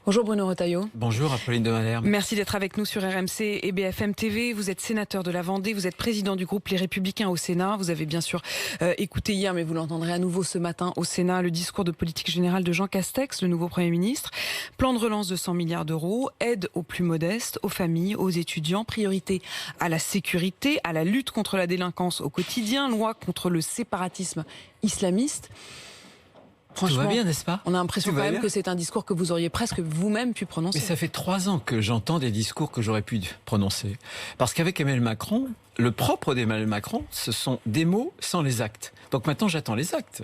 Bonjour Bruno Retailleau. Bonjour Apolline de Malherbe. Merci d'être avec nous sur RMC et BFM TV. Vous êtes sénateur de la Vendée, vous êtes président du groupe Les Républicains au Sénat. Vous avez bien sûr écouté hier, mais vous l'entendrez à nouveau ce matin au Sénat, le discours de politique générale de Jean Castex, le nouveau Premier ministre. Plan de relance de 100 milliards d'euros, aide aux plus modestes, aux familles, aux étudiants, priorité à la sécurité, à la lutte contre la délinquance au quotidien, loi contre le séparatisme islamiste. Franchement, tout va bien, n'est-ce pas? On a l'impression quand même que c'est un discours que vous auriez presque vous-même pu prononcer. Mais ça fait 3 ans que j'entends des discours que j'aurais pu prononcer. Parce qu'avec Emmanuel Macron, le propre d'Emmanuel Macron, ce sont des mots sans les actes. Donc maintenant, j'attends les actes.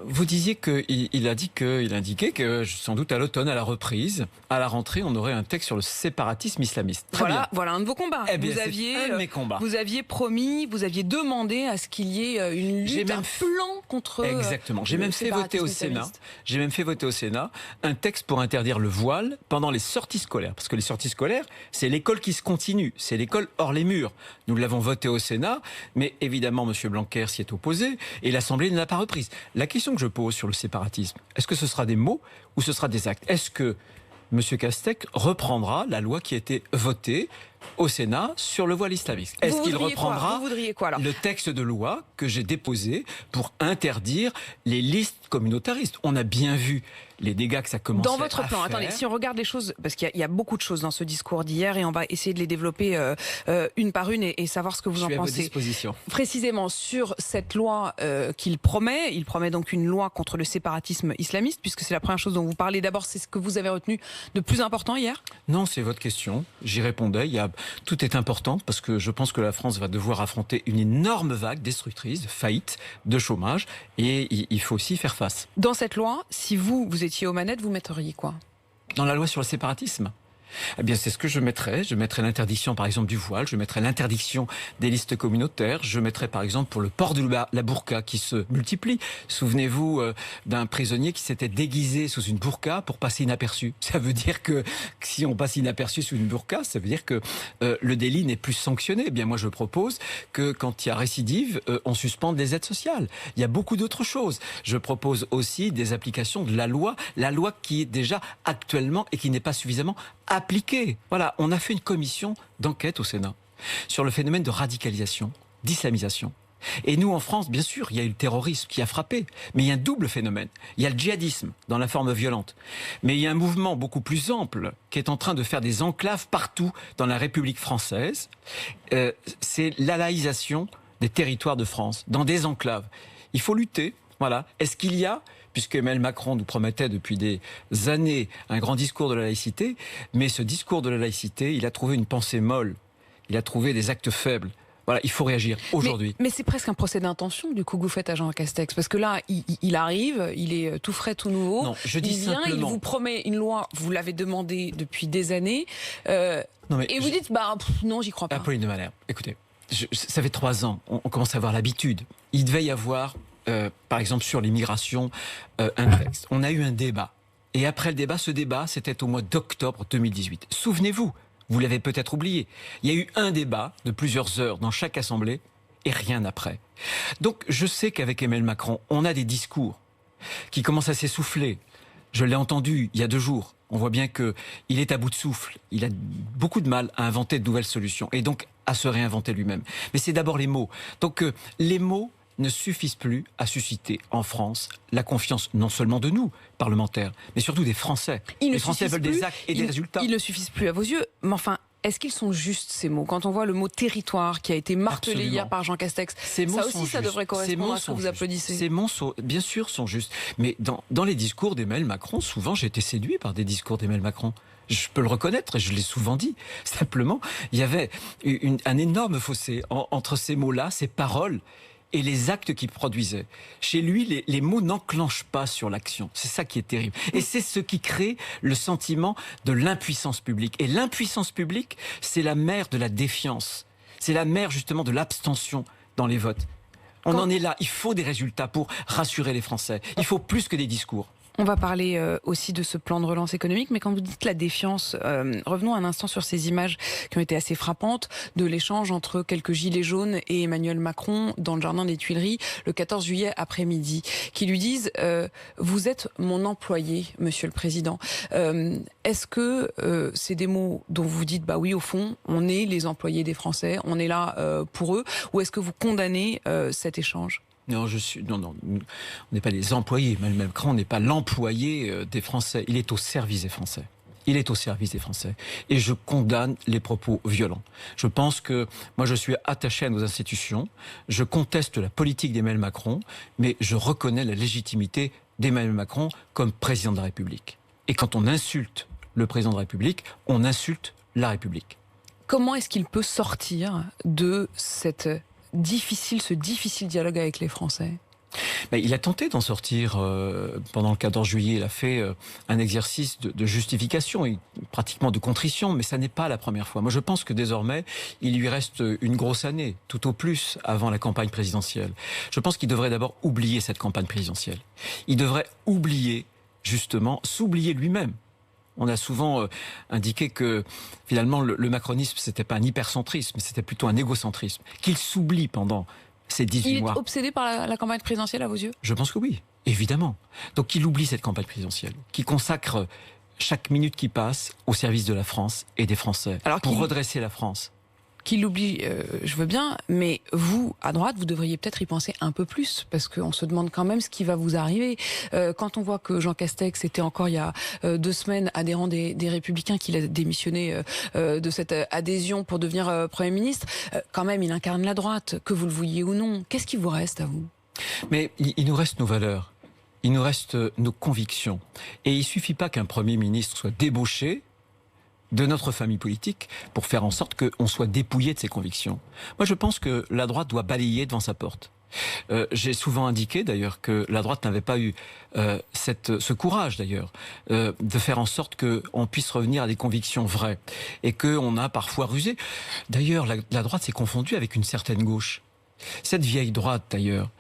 Vous disiez qu'il indiquait que sans doute à l'automne, à la reprise, à la rentrée, on aurait un texte sur le séparatisme islamiste. Très bien. Voilà un de vos combats. Eh bien, un de mes combats. Vous aviez promis, vous aviez demandé à ce qu'il y ait une lutte, un plan contre. Exactement. J'ai même fait voter au Sénat. J'ai même fait voter au Sénat un texte pour interdire le voile pendant les sorties scolaires, parce que les sorties scolaires, c'est l'école qui se continue, c'est l'école hors les murs. Nous l'avons voté au Sénat, mais évidemment, M. Blanquer s'y est opposé et l'Assemblée ne l'a pas reprise. La question que je pose sur le séparatisme, est-ce que ce sera des mots ou ce sera des actes? Est-ce que M. Castex reprendra la loi qui a été votée au Sénat sur le voile islamiste? Est-ce qu'il reprendra le texte de loi que j'ai déposé pour interdire les listes communautaristes? On a bien vu les dégâts que ça commence à faire. Dans votre plan, attendez, si on regarde les choses, parce qu'il y a beaucoup de choses dans ce discours d'hier et on va essayer de les développer une par une et savoir ce que vous en pensez. Je suis à votre disposition. Précisément sur cette loi qu'il promet, il promet donc une loi contre le séparatisme islamiste, puisque c'est la première chose dont vous parlez. D'abord, c'est ce que vous avez retenu de plus important hier? Non, c'est votre question. J'y répondais. Tout est important parce que je pense que la France va devoir affronter une énorme vague destructrice, de faillite, de chômage, et il faut aussi faire face. Dans cette loi, si vous étiez aux manettes, vous metteriez quoi? Dans la loi sur le séparatisme? Eh bien, c'est ce que je mettrais. Je mettrais l'interdiction, par exemple, du voile. Je mettrais l'interdiction des listes communautaires. Je mettrais, par exemple, pour le port de la burqa qui se multiplie. Souvenez-vous d'un prisonnier qui s'était déguisé sous une burqa pour passer inaperçu. Ça veut dire que si on passe inaperçu sous une burqa, ça veut dire que le délit n'est plus sanctionné. Eh bien, moi, je propose que quand il y a récidive, on suspende les aides sociales. Il y a beaucoup d'autres choses. Je propose aussi des applications de la loi qui est déjà actuellement et qui n'est pas suffisamment appliquée. Voilà, on a fait une commission d'enquête au Sénat sur le phénomène de radicalisation, d'islamisation. Et nous, en France, bien sûr, il y a eu le terrorisme qui a frappé, mais il y a un double phénomène. Il y a le djihadisme dans la forme violente, mais il y a un mouvement beaucoup plus ample qui est en train de faire des enclaves partout dans la République française. C'est la laïcisation des territoires de France, dans des enclaves. Il faut lutter. Voilà. Est-ce qu'il y a, puisque Emmanuel Macron nous promettait depuis des années un grand discours de la laïcité, mais ce discours de la laïcité, il a trouvé une pensée molle, il a trouvé des actes faibles. Voilà, il faut réagir aujourd'hui. Mais c'est presque un procès d'intention du coup que vous faites à Jean Castex, parce que là, il arrive, il est tout frais, tout nouveau. Non, je dis simplement. Il vous promet une loi, vous l'avez demandé depuis des années, et vous dites, non, j'y crois pas. Apolline de Malherbe, écoutez, ça fait 3 ans, on commence à avoir l'habitude. Il devait y avoir, par exemple, sur l'immigration, un texte. On a eu un débat. Et après le débat, ce débat, c'était au mois d'octobre 2018. Souvenez-vous, vous l'avez peut-être oublié, il y a eu un débat de plusieurs heures dans chaque assemblée et rien après. Donc je sais qu'avec Emmanuel Macron, on a des discours qui commencent à s'essouffler. Je l'ai entendu il y a 2 jours. On voit bien qu'il est à bout de souffle. Il a beaucoup de mal à inventer de nouvelles solutions et donc à se réinventer lui-même. Mais c'est d'abord les mots. Donc les mots ne suffisent plus à susciter en France la confiance non seulement de nous, parlementaires, mais surtout des Français. Les Français veulent des actes et des résultats. Ils ne suffisent plus à vos yeux, mais enfin, est-ce qu'ils sont justes ces mots? Quand on voit le mot territoire qui a été martelé hier par Jean Castex, ça aussi, ça devrait correspondre à ce que vous applaudissez. Ces mots, bien sûr, sont justes. Mais dans les discours d'Emmanuel Macron, souvent j'ai été séduit par des discours d'Emmanuel Macron. Je peux le reconnaître et je l'ai souvent dit. Simplement, il y avait un énorme fossé entre ces mots-là, ces paroles, et les actes qu'il produisait. Chez lui, les mots n'enclenchent pas sur l'action. C'est ça qui est terrible. Et c'est ce qui crée le sentiment de l'impuissance publique. Et l'impuissance publique, c'est la mère de la défiance. C'est la mère, justement, de l'abstention dans les votes. On en est là. Il faut des résultats pour rassurer les Français. Il faut plus que des discours. On va parler aussi de ce plan de relance économique, mais quand vous dites la défiance, revenons un instant sur ces images qui ont été assez frappantes de l'échange entre quelques gilets jaunes et Emmanuel Macron dans le jardin des Tuileries le 14 juillet après-midi, qui lui disent vous êtes mon employé, Monsieur le Président. Est-ce que c'est des mots dont vous dites bah oui, au fond, on est les employés des Français, on est là pour eux, ou est-ce que vous condamnez cet échange ? Non, non, on n'est pas les employés. Emmanuel Macron n'est pas l'employé des Français. Il est au service des Français. Il est au service des Français. Et je condamne les propos violents. Je pense que moi, je suis attaché à nos institutions. Je conteste la politique d'Emmanuel Macron, mais je reconnais la légitimité d'Emmanuel Macron comme président de la République. Et quand on insulte le président de la République, on insulte la République. Comment est-ce qu'il peut sortir de ce difficile dialogue avec les Français ? Il a tenté d'en sortir pendant le 14 juillet. Il a fait un exercice de justification et pratiquement de contrition, mais ça n'est pas la première fois. Moi, je pense que désormais, il lui reste une grosse année, tout au plus, avant la campagne présidentielle. Je pense qu'il devrait d'abord oublier cette campagne présidentielle. Il devrait oublier, justement, s'oublier lui-même. On a souvent indiqué que finalement le macronisme, c'était pas un hypercentrisme, c'était plutôt un égocentrisme. Qu'il s'oublie pendant ces 18 mois. Il est obsédé par la campagne présidentielle à vos yeux ? Je pense que oui, évidemment. Donc qu'il oublie cette campagne présidentielle, qu'il consacre chaque minute qui passe au service de la France et des Français, pour redresser la France. Qu'il oublie, je veux bien, mais vous, à droite, vous devriez peut-être y penser un peu plus, parce qu'on se demande quand même ce qui va vous arriver. Quand on voit que Jean Castex était encore il y a 2 semaines adhérent des Républicains, qu'il a démissionné de cette adhésion pour devenir Premier ministre, quand même, il incarne la droite, que vous le vouliez ou non. Qu'est-ce qui vous reste à vous ? Mais il nous reste nos valeurs, il nous reste nos convictions. Et il ne suffit pas qu'un Premier ministre soit débauché de notre famille politique pour faire en sorte qu'on soit dépouillé de ses convictions. Moi, je pense que la droite doit balayer devant sa porte. J'ai souvent indiqué d'ailleurs que la droite n'avait pas eu ce courage d'ailleurs de faire en sorte qu'on puisse revenir à des convictions vraies et qu'on a parfois rusé. D'ailleurs, la droite s'est confondue avec une certaine gauche. Cette vieille droite d'ailleurs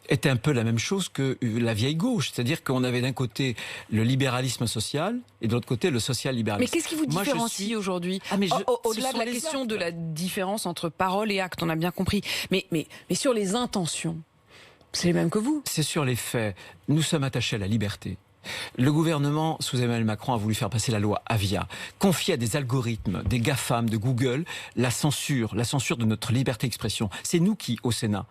était un peu la même chose que la vieille gauche. C'est-à-dire qu'on avait d'un côté le libéralisme social et de l'autre côté le social-libéralisme. Mais qu'est-ce qui vous différencie aujourd'hui ? Au-delà de la question de la différence entre parole et acte, on a bien compris. Mais sur les intentions, c'est les mêmes que vous. C'est sur les faits. Nous sommes attachés à la liberté. Le gouvernement, sous Emmanuel Macron, a voulu faire passer la loi Avia, confier à des algorithmes, des GAFAM, de Google, la censure de notre liberté d'expression. C'est nous qui, au Sénat,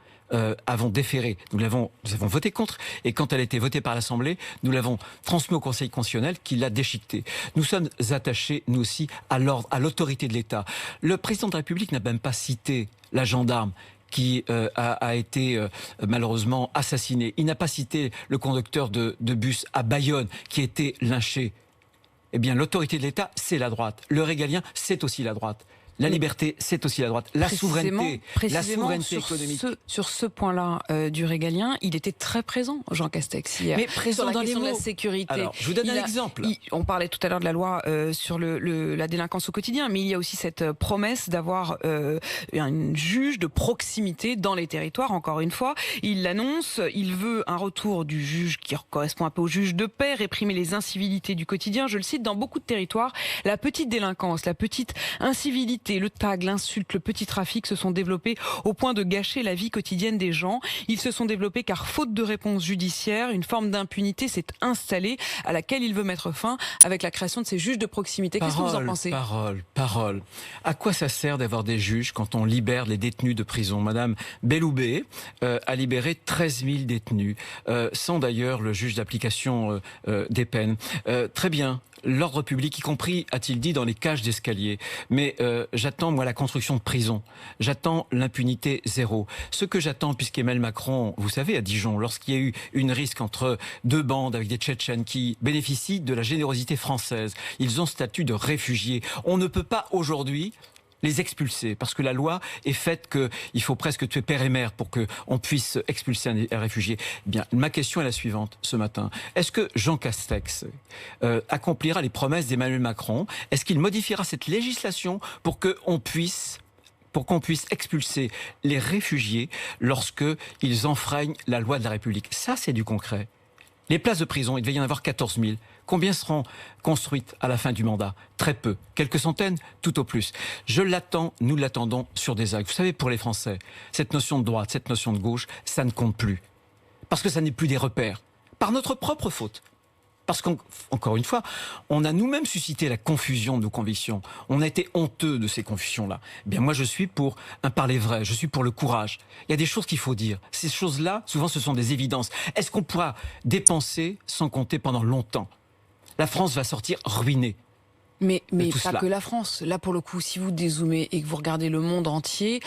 avons déféré, nous avons voté contre, et quand elle a été votée par l'Assemblée, nous l'avons transmis au Conseil constitutionnel qui l'a déchiquetée. Nous sommes attachés, nous aussi, à l'ordre, à l'autorité de l'État. Le président de la République n'a même pas cité la gendarme qui a été malheureusement assassiné. Il n'a pas cité le conducteur de bus à Bayonne qui a été lynché. Eh bien, l'autorité de l'État, c'est la droite. Le régalien, c'est aussi la droite. La liberté, c'est aussi la droite. La souveraineté économique. Sur ce point-là du régalien, il était très présent, Jean Castex, hier. Mais présent sur la question de la sécurité. Alors, je vous donne un exemple. On parlait tout à l'heure de la loi sur la délinquance au quotidien, mais il y a aussi cette promesse d'avoir un juge de proximité dans les territoires, encore une fois. Il l'annonce, il veut un retour du juge qui correspond un peu au juge de paix, réprimer les incivilités du quotidien. Je le cite, dans beaucoup de territoires, la petite délinquance, la petite incivilité, le tag, l'insulte, le petit trafic se sont développés au point de gâcher la vie quotidienne des gens. Ils se sont développés car, faute de réponse judiciaire, une forme d'impunité s'est installée à laquelle il veut mettre fin avec la création de ces juges de proximité. Qu'est-ce que vous en pensez ? Parole. À quoi ça sert d'avoir des juges quand on libère les détenus de prison ? Madame Belloubet a libéré 13 000 détenus, sans d'ailleurs le juge d'application des peines. Très bien. L'ordre public, y compris, a-t-il dit, dans les cages d'escalier. Mais j'attends, moi, la construction de prisons. J'attends l'impunité zéro. Ce que j'attends, puisqu'Emmanuel Macron, vous savez, à Dijon, lorsqu'il y a eu une risque entre 2 bandes avec des Tchétchènes qui bénéficient de la générosité française, ils ont statut de réfugiés. On ne peut pas aujourd'hui les expulser, parce que la loi est faite qu'il faut presque tuer père et mère pour qu'on puisse expulser un réfugié. Eh bien, ma question est la suivante ce matin. Est-ce que Jean Castex accomplira les promesses d'Emmanuel Macron ? Est-ce qu'il modifiera cette législation pour qu'on puisse expulser les réfugiés lorsqu'ils enfreignent la loi de la République ? Ça, c'est du concret. Les places de prison, il devait y en avoir 14 000. Combien seront construites à la fin du mandat? Très peu. Quelques centaines, tout au plus. Je l'attends, nous l'attendons sur des actes. Vous savez, pour les Français, cette notion de droite, cette notion de gauche, ça ne compte plus. Parce que ça n'est plus des repères. Par notre propre faute. Parce qu'encore une fois, on a nous-mêmes suscité la confusion de nos convictions. On a été honteux de ces confusions-là. Eh bien, moi, je suis pour un parler vrai. Je suis pour le courage. Il y a des choses qu'il faut dire. Ces choses-là, souvent, ce sont des évidences. Est-ce qu'on pourra dépenser sans compter pendant longtemps? La France va sortir ruinée. Mais pas que la France. Là, pour le coup, si vous dézoomez et que vous regardez le monde entier,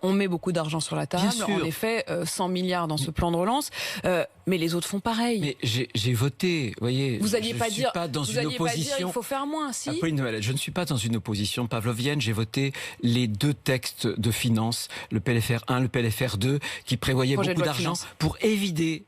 on met beaucoup d'argent sur la table. En effet, 100 milliards dans ce plan de relance. Mais les autres font pareil. Mais j'ai voté, vous voyez. Vous n'alliez pas dire, opposition. Il faut faire moins, si. Apolline de Mallet, je ne suis pas dans une opposition pavlovienne. J'ai voté les 2 textes de finances, le PLFR 1, le PLFR 2, qui prévoyaient beaucoup d'argent pour éviter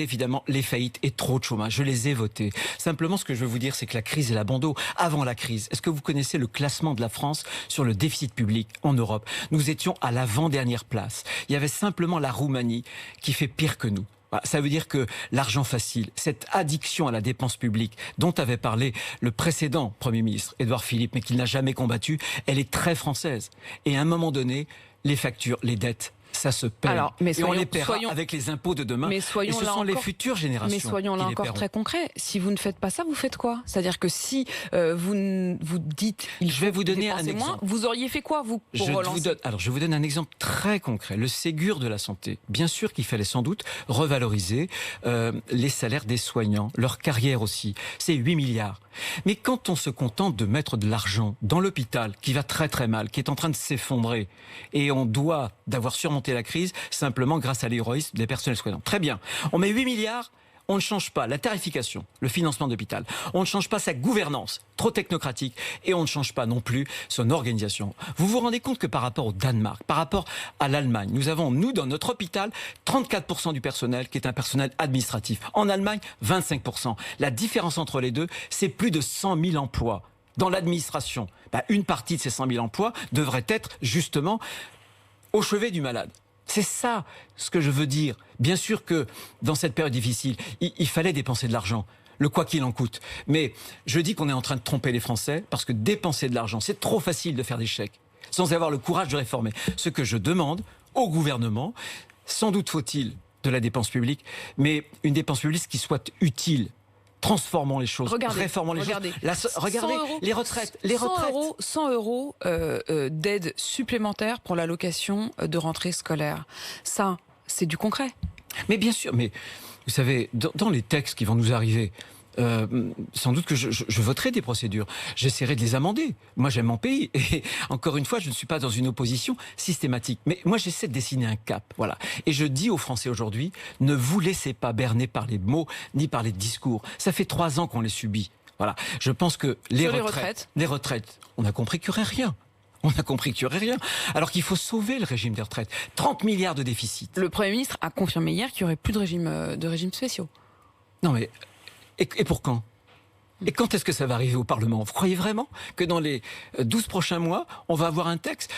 évidemment les faillites et trop de chômage. Je les ai votés. Simplement, ce que je veux vous dire, c'est que la crise est la bandeau. Avant la crise, est-ce que vous connaissez le classement de la France sur le déficit public en Europe? Nous étions à l'avant-dernière place. Il y avait simplement la Roumanie qui fait pire que nous. Ça veut dire que l'argent facile, cette addiction à la dépense publique dont avait parlé le précédent Premier ministre, Édouard Philippe, mais qu'il n'a jamais combattu, elle est très française. Et à un moment donné, les factures, les dettes, ça se paie. Et on les paiera avec les impôts de demain. Et ce sont les futures générations. Mais soyons là encore très concrets. Si vous ne faites pas ça, vous faites quoi? C'est-à-dire que si vous dites je vais vous donner un exemple. Moins, vous auriez fait quoi, vous, pour relancer? Je vous donne un exemple très concret. Le Ségur de la santé. Bien sûr qu'il fallait sans doute revaloriser les salaires des soignants, leur carrière aussi. C'est 8 milliards. Mais quand on se contente de mettre de l'argent dans l'hôpital, qui va très très mal, qui est en train de s'effondrer, et on doit d'avoir surmonté la crise simplement grâce à l'héroïsme des personnels soignants. Très bien. On met 8 milliards, on ne change pas la tarification, le financement d'hôpital. On ne change pas sa gouvernance, trop technocratique, et on ne change pas non plus son organisation. Vous vous rendez compte que par rapport au Danemark, par rapport à l'Allemagne, nous avons, nous, dans notre hôpital, 34% du personnel qui est un personnel administratif. En Allemagne, 25%. La différence entre les deux, c'est plus de 100 000 emplois. Dans l'administration, une partie de ces 100 000 emplois devrait être justement au chevet du malade. C'est ça ce que je veux dire. Bien sûr que dans cette période difficile, il fallait dépenser de l'argent. Le quoi qu'il en coûte. Mais je dis qu'on est en train de tromper les Français parce que dépenser de l'argent, c'est trop facile de faire des chèques sans avoir le courage de réformer. Ce que je demande au gouvernement, sans doute faut-il de la dépense publique, mais une dépense publique qui soit utile. Transformons les choses, réformons les choses. Regardez les retraites. 100 euros d'aide supplémentaire pour l'allocation de rentrée scolaire. Ça, c'est du concret. Mais bien sûr, mais vous savez, dans les textes qui vont nous arriver, sans doute que je voterai des procédures. J'essaierai de les amender. Moi, j'aime mon pays. Et encore une fois, je ne suis pas dans une opposition systématique. Mais moi, j'essaie de dessiner un cap. Voilà. Et je dis aux Français aujourd'hui, ne vous laissez pas berner par les mots ni par les discours. Ça fait 3 ans qu'on les subit. Voilà. Je pense que les retraites, on a compris qu'il n'y aurait rien. On a compris qu'il n'y aurait rien. Alors qu'il faut sauver le régime des retraites. 30 milliards de déficit. Le Premier ministre a confirmé hier qu'il n'y aurait plus de régimes spéciaux. Non mais... Et pour quand? Et quand est-ce que ça va arriver au Parlement? Vous croyez vraiment que dans les 12 prochains mois, on va avoir un texte?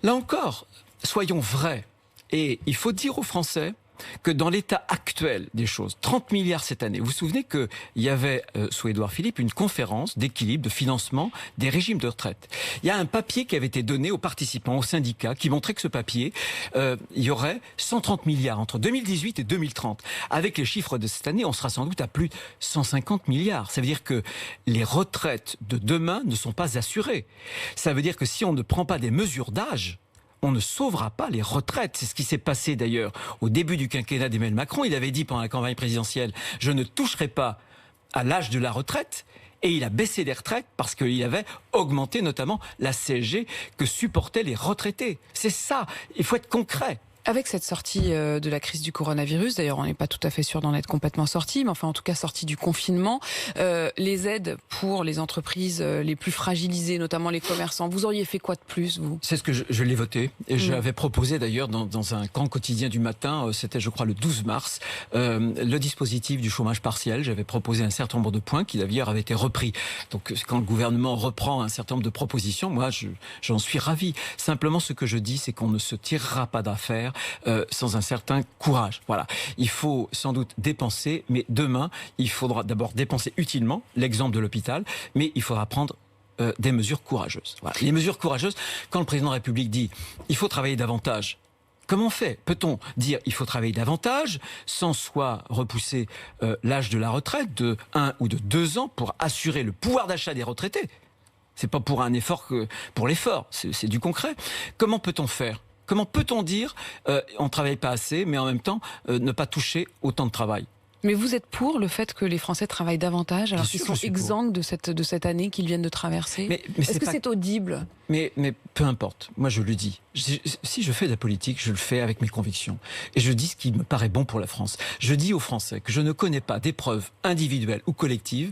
Là encore, soyons vrais. Et il faut dire aux Français que dans l'état actuel des choses, 30 milliards cette année, vous vous souvenez qu'il y avait, sous Édouard Philippe, une conférence d'équilibre, de financement des régimes de retraite. Il y a un papier qui avait été donné aux participants, aux syndicats, qui montrait que ce papier, il y aurait 130 milliards entre 2018 et 2030. Avec les chiffres de cette année, on sera sans doute à plus de 150 milliards. Ça veut dire que les retraites de demain ne sont pas assurées. Ça veut dire que si on ne prend pas des mesures d'âge, on ne sauvera pas les retraites. C'est ce qui s'est passé d'ailleurs au début du quinquennat d'Emmanuel Macron. Il avait dit pendant la campagne présidentielle, je ne toucherai pas à l'âge de la retraite. Et il a baissé les retraites parce qu'il avait augmenté notamment la CSG que supportaient les retraités. C'est ça, il faut être concret. Avec cette sortie de la crise du coronavirus, d'ailleurs on n'est pas tout à fait sûr d'en être complètement sorti, mais enfin en tout cas sorti du confinement, les aides pour les entreprises les plus fragilisées, notamment les commerçants, vous auriez fait quoi de plus, vous? C'est ce que je l'ai voté, et j'avais proposé d'ailleurs dans un camp quotidien du matin, c'était je crois le 12 mars, le dispositif du chômage partiel. J'avais proposé un certain nombre de points qui d'ailleurs avaient été repris. Donc quand le gouvernement reprend un certain nombre de propositions, moi j'en suis ravi. Simplement ce que je dis, c'est qu'on ne se tirera pas d'affaire faire sans un certain courage. Voilà. Il faut sans doute dépenser, mais demain, il faudra d'abord dépenser utilement, l'exemple de l'hôpital, mais il faudra prendre des mesures courageuses. Voilà. Les mesures courageuses, quand le président de la République dit il faut travailler davantage, comment on fait? Peut-on dire il faut travailler davantage sans soit repousser l'âge de la retraite de 1 ou de 2 ans pour assurer le pouvoir d'achat des retraités? C'est pas pour un effort que pour l'effort, c'est du concret. Comment peut-on faire? Comment peut-on dire on ne travaille pas assez, mais en même temps ne pas toucher autant de travail? Mais vous êtes pour le fait que les Français travaillent davantage alors qu'ils sont exsangues de cette année qu'ils viennent de traverser? Mais est-ce que c'est audible? Mais peu importe, moi je le dis. Si je fais de la politique, je le fais avec mes convictions. Et je dis ce qui me paraît bon pour la France. Je dis aux Français que je ne connais pas d'épreuves individuelles ou collectives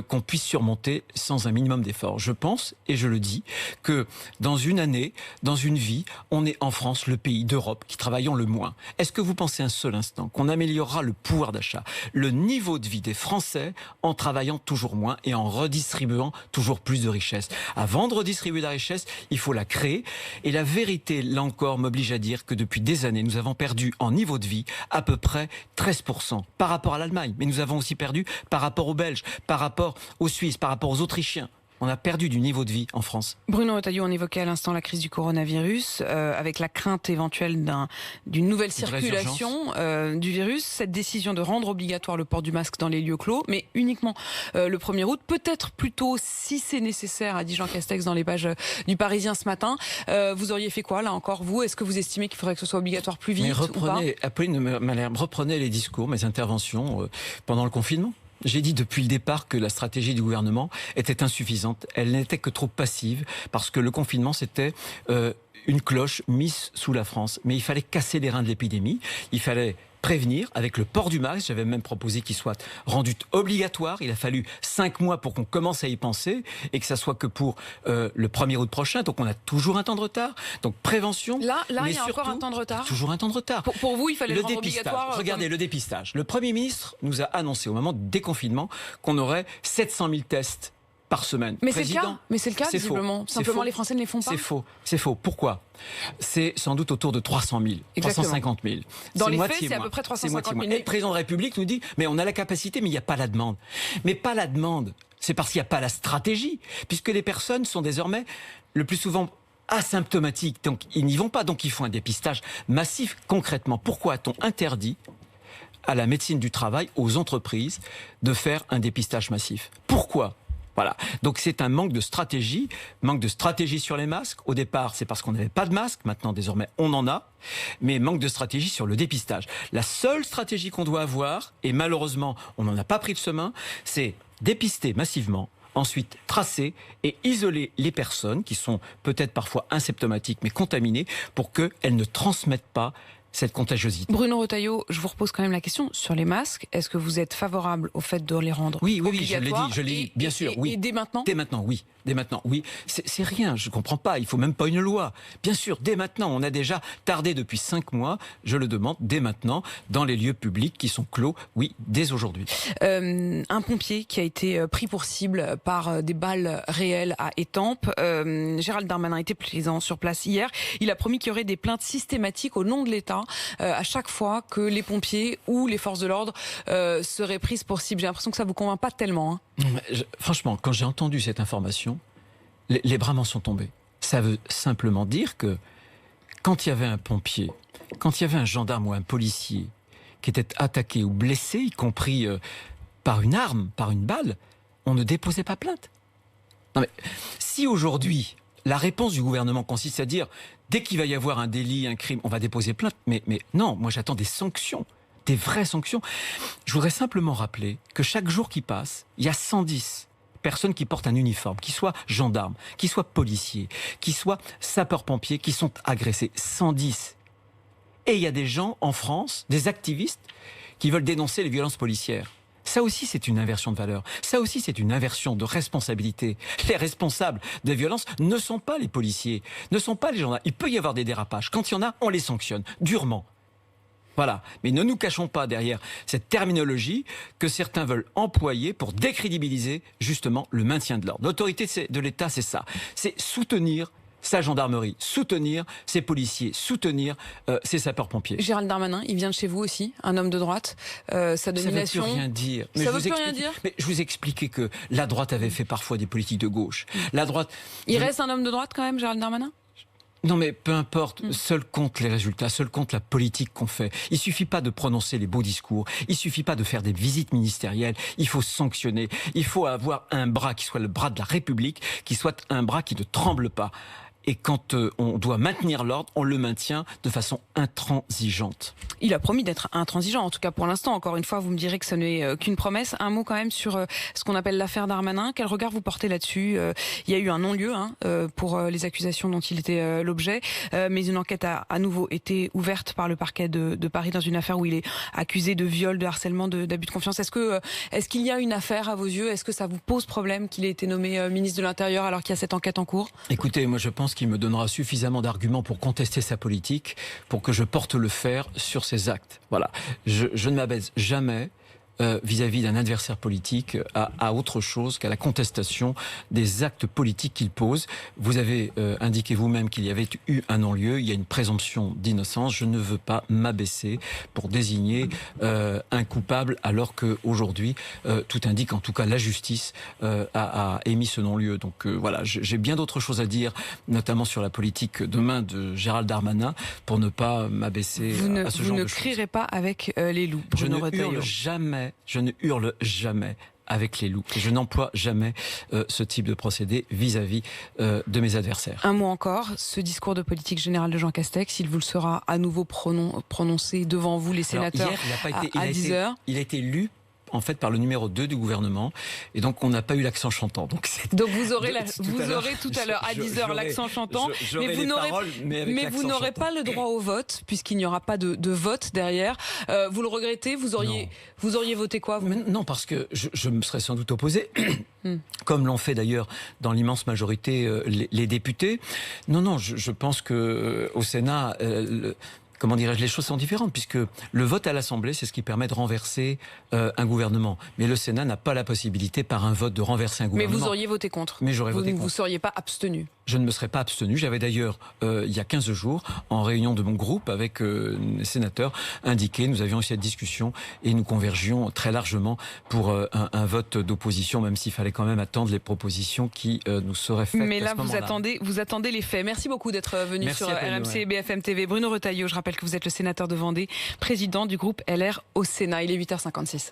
qu'on puisse surmonter sans un minimum d'effort. Je pense, et je le dis, que dans une année, dans une vie, on est en France le pays d'Europe qui travaillons le moins. Est-ce que vous pensez un seul instant qu'on améliorera le pouvoir d'achat, le niveau de vie des Français en travaillant toujours moins et en redistribuant toujours plus de richesses? Avant de redistribuer la richesse, il faut la créer. Et la vérité, là encore, m'oblige à dire que depuis des années, nous avons perdu en niveau de vie à peu près 13% par rapport à l'Allemagne. Mais nous avons aussi perdu par rapport aux Belges, par rapport aux Suisses, par rapport aux Autrichiens. On a perdu du niveau de vie en France. Bruno Retailleau, on évoquait à l'instant la crise du coronavirus, avec la crainte éventuelle d'une nouvelle circulation du virus. Cette décision de rendre obligatoire le port du masque dans les lieux clos, mais uniquement le 1er août, peut-être plus tôt si c'est nécessaire, a dit Jean Castex dans les pages du Parisien ce matin. Vous auriez fait quoi, là encore, vous? Est-ce que vous estimez qu'il faudrait que ce soit obligatoire plus vite? Mais Apolline Malherbe, reprenez les discours, mes interventions pendant le confinement. J'ai dit depuis le départ que la stratégie du gouvernement était insuffisante. Elle n'était que trop passive parce que le confinement, c'était une cloche mise sous la France. Mais il fallait casser les reins de l'épidémie. Il fallait prévenir avec le port du masque. J'avais même proposé qu'il soit rendu obligatoire. Il a fallu 5 mois pour qu'on commence à y penser et que ça soit que pour le 1er août prochain. Donc on a toujours un temps de retard. Donc prévention. Là il y a encore un temps de retard. Toujours un temps de retard. Pour vous, il fallait le rendre obligatoire. Regardez le dépistage. Le Premier ministre nous a annoncé au moment du déconfinement qu'on aurait 700 000 tests par semaine. Mais c'est le cas. Mais c'est le cas, visiblement. Simplement, les Français ne les font pas. C'est faux. C'est faux. Pourquoi? C'est sans doute autour de 300 000, Exactement. 350 000. Dans les faits, c'est à peu près 350 000. Et le président de la République nous dit, mais on a la capacité, mais il n'y a pas la demande. Mais pas la demande, c'est parce qu'il n'y a pas la stratégie, puisque les personnes sont désormais le plus souvent asymptomatiques. Donc ils n'y vont pas, donc ils font un dépistage massif. Concrètement, pourquoi a-t-on interdit à la médecine du travail, aux entreprises, de faire un dépistage massif? Pourquoi? Voilà. Donc c'est un manque de stratégie sur les masques. Au départ, c'est parce qu'on n'avait pas de masque. Maintenant, désormais, on en a. Mais manque de stratégie sur le dépistage. La seule stratégie qu'on doit avoir, et malheureusement, on n'en a pas pris de chemin, c'est dépister massivement, ensuite tracer et isoler les personnes qui sont peut-être parfois asymptomatiques mais contaminées pour qu'elles ne transmettent pas cette contagiosité. Bruno Retailleau, je vous repose quand même la question sur les masques. Est-ce que vous êtes favorable au fait de les rendre obligatoires? Je l'ai dit, bien sûr, oui. Et dès maintenant? Dès maintenant, oui. C'est rien, je ne comprends pas, il ne faut même pas une loi. Bien sûr, dès maintenant, on a déjà tardé depuis 5 mois, je le demande, dès maintenant, dans les lieux publics qui sont clos, oui, dès aujourd'hui. Un pompier qui a été pris pour cible par des balles réelles à Étampes. Gérald Darmanin était présent sur place hier. Il a promis qu'il y aurait des plaintes systématiques au nom de l'État à chaque fois que les pompiers ou les forces de l'ordre seraient prises pour cible. J'ai l'impression que ça ne vous convainc pas tellement. Franchement, quand j'ai entendu cette information, les bras m'en sont tombés. Ça veut simplement dire que quand il y avait un pompier, quand il y avait un gendarme ou un policier qui était attaqué ou blessé, y compris par une arme, par une balle, on ne déposait pas plainte. Non mais si aujourd'hui la réponse du gouvernement consiste à dire dès qu'il va y avoir un délit, un crime, on va déposer plainte, mais non, moi j'attends des sanctions, des vraies sanctions. Je voudrais simplement rappeler que chaque jour qui passe, il y a 110 personnes qui portent un uniforme, qui soient gendarmes, qui soient policiers, qui soient sapeurs-pompiers, qui sont agressés. 110. Et il y a des gens en France, des activistes, qui veulent dénoncer les violences policières. Ça aussi, c'est une inversion de valeur. Ça aussi, c'est une inversion de responsabilité. Les responsables des violences ne sont pas les policiers, ne sont pas les gendarmes. Il peut y avoir des dérapages. Quand il y en a, on les sanctionne durement. Voilà. Mais ne nous cachons pas derrière cette terminologie que certains veulent employer pour décrédibiliser justement le maintien de l'ordre. L'autorité de l'État, c'est ça. C'est soutenir sa gendarmerie, soutenir ses policiers, soutenir ses sapeurs-pompiers. Gérald Darmanin, il vient de chez vous aussi, un homme de droite. Sa domination. Ça ne veut plus rien dire. Mais ça ne veut plus rien dire. Mais je vous expliquais que la droite avait fait parfois des politiques de gauche. La droite. Il reste un homme de droite quand même, Gérald Darmanin ? Non mais peu importe, seul compte les résultats, seul compte la politique qu'on fait. Il suffit pas de prononcer les beaux discours, il suffit pas de faire des visites ministérielles, il faut sanctionner, il faut avoir un bras qui soit le bras de la République, qui soit un bras qui ne tremble pas. Et quand on doit maintenir l'ordre, on le maintient de façon intransigeante. Il a promis d'être intransigeant, en tout cas pour l'instant. Encore une fois, vous me direz que ce n'est qu'une promesse. Un mot quand même sur ce qu'on appelle l'affaire Darmanin. Quel regard vous portez là-dessus ? Il y a eu un non-lieu pour les accusations dont il était l'objet. Mais une enquête a à nouveau été ouverte par le parquet de Paris dans une affaire où il est accusé de viol, de harcèlement, d'abus de confiance. Est-ce qu'il y a une affaire à vos yeux ? Est-ce que ça vous pose problème qu'il ait été nommé ministre de l'Intérieur alors qu'il y a cette enquête en cours ? Écoutez, moi je pense qu'il me donnera suffisamment d'arguments pour contester sa politique, pour que je porte le fer sur ses actes. Voilà. Je ne m'abaisse jamais vis-à-vis d'un adversaire politique à autre chose qu'à la contestation des actes politiques qu'il pose. Vous avez indiqué vous-même qu'il y avait eu un non-lieu, il y a une présomption d'innocence. Je ne veux pas m'abaisser pour désigner un coupable alors qu'aujourd'hui, tout indique, en tout cas la justice a émis ce non-lieu. Donc voilà, j'ai bien d'autres choses à dire, notamment sur la politique demain de Gérald Darmanin, pour ne pas m'abaisser à ce genre de choses. Vous ne crierez pas avec les loups, Bruno Retailleau. Je ne hurle jamais avec les loups. Je n'emploie jamais ce type de procédé vis-à-vis de mes adversaires. Un mot encore, ce discours de politique générale de Jean Castex, il vous le sera à nouveau prononcé devant vous, les sénateurs, à 10h. Il a été lu en fait par le numéro 2 du gouvernement, et donc on n'a pas eu l'accent chantant. Donc vous aurez tout à l'heure à 10h l'accent chantant, mais vous n'aurez pas le droit au vote puisqu'il n'y aura pas de vote derrière. Vous le regrettez? Vous auriez voté quoi vous? Non, parce que je me serais sans doute opposé, comme l'ont fait d'ailleurs dans l'immense majorité les députés. Non, je pense que au Sénat comment dirais-je, les choses sont différentes, puisque le vote à l'Assemblée, c'est ce qui permet de renverser un gouvernement. Mais le Sénat n'a pas la possibilité, par un vote, de renverser un gouvernement. Mais vous auriez voté contre. Mais j'aurais voté contre. Vous ne vous seriez pas abstenu. Je ne me serais pas abstenu. J'avais d'ailleurs, il y a 15 jours, en réunion de mon groupe avec les sénateurs, indiqué, nous avions eu cette discussion et nous convergions très largement pour un vote d'opposition, même s'il fallait quand même attendre les propositions qui nous seraient faites. Mais là, vous attendez les faits. Merci beaucoup d'être venu sur RMC et BFM TV. Bruno Retailleau, je rappelle que vous êtes le sénateur de Vendée, président du groupe LR au Sénat. Il est 8h56.